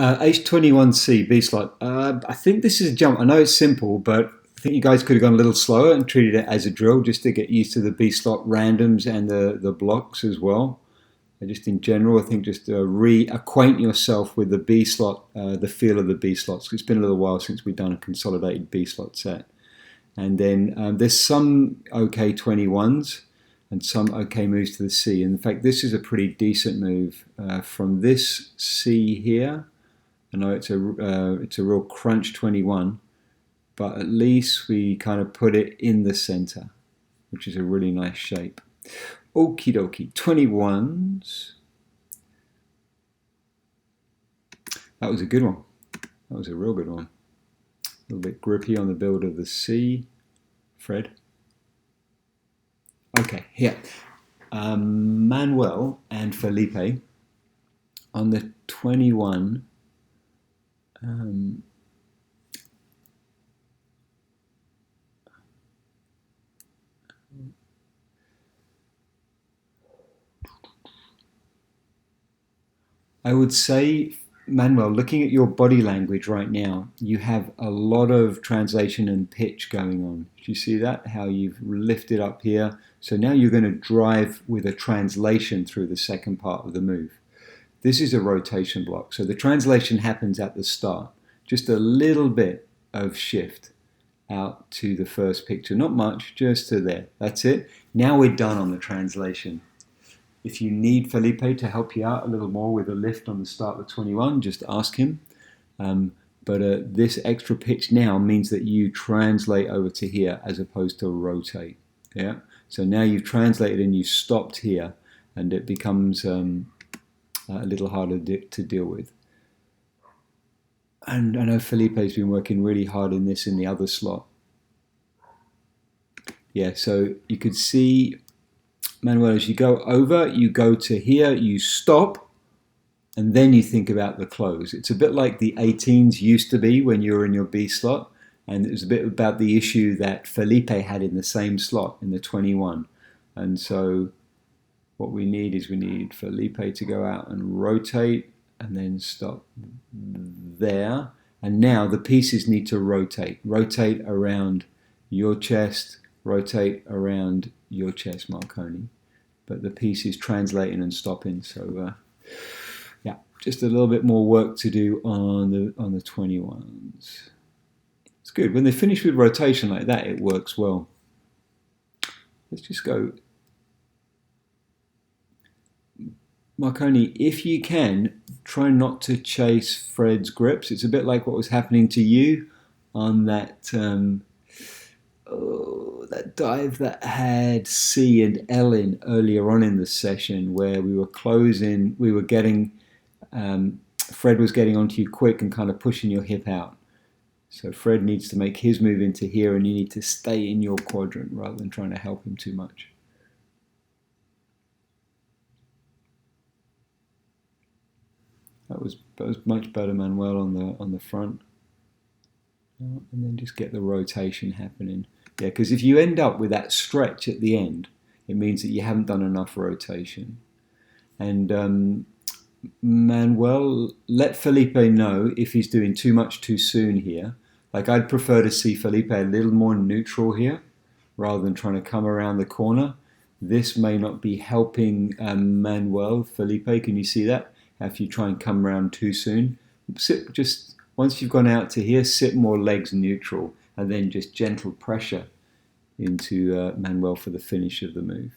H21C B slot. I think this is a jump. I know it's simple, but I think you guys could have gone a little slower and treated it as a drill just to get used to the B slot randoms and the blocks as well. Just in general, I think just reacquaint yourself with the B slot, the feel of the B slots. It's been a little while since we've done a consolidated B slot set. And then there's some OK 21s and some OK moves to the C. And in fact, this is a pretty decent move from this C here. I know it's a real crunch 21, but at least we kind of put it in the center, which is a really nice shape. Okie dokie, 21s. That was a good one. That was a real good one. A little bit grippy on the build of the C. Fred. Okay, here. Manuel and Felipe on the 21. I would say, Manuel, looking at your body language right now, you have a lot of translation and pitch going on. Do you see that? How you've lifted up here. So now you're going to drive with a translation through the second part of the move. This is a rotation block. So the translation happens at the start. Just a little bit of shift out to the first picture. Not much, just to there. That's it. Now we're done on the translation. If you need Felipe to help you out a little more with a lift on the start of 21, just ask him. But this extra pitch now means that you translate over to here as opposed to rotate. Yeah. So now you've translated and you've stopped here, and it becomes a little harder to deal with. And I know Felipe's been working really hard in this in the other slot. Yeah. So you could see, Manuel, as you go over, you go to here, you stop, and then you think about the close. It's a bit like the 18s used to be when you were in your B slot, and it was a bit about the issue that Felipe had in the same slot, in the 21. And so what we need is we need Felipe to go out and rotate, and then stop there. And now the pieces need to rotate. Rotate around your chest, rotate around your chest, Marconi, but the piece is translating and stopping. So yeah, just a little bit more work to do on the 21s. It's good when they finish with rotation like that. It works well. Let's just go, Marconi. If you can, try not to chase Fred's grips. It's a bit like what was happening to you on that. That dive that had C and L in earlier on in the session, where we were closing, we were getting, Fred was getting onto you quick and kind of pushing your hip out. So Fred needs to make his move into here, and you need to stay in your quadrant rather than trying to help him too much. That was much better, Manuel, on the front. And then just get the rotation happening. Yeah, because if you end up with that stretch at the end, it means that you haven't done enough rotation. And Manuel, let Felipe know if he's doing too much too soon here. Like, I'd prefer to see Felipe a little more neutral here, rather than trying to come around the corner. This may not be helping Manuel. Felipe, can you see that? If you try and come around too soon, sit just. Once you've gone out to here, sit more legs neutral, and then just gentle pressure into Manuel for the finish of the move.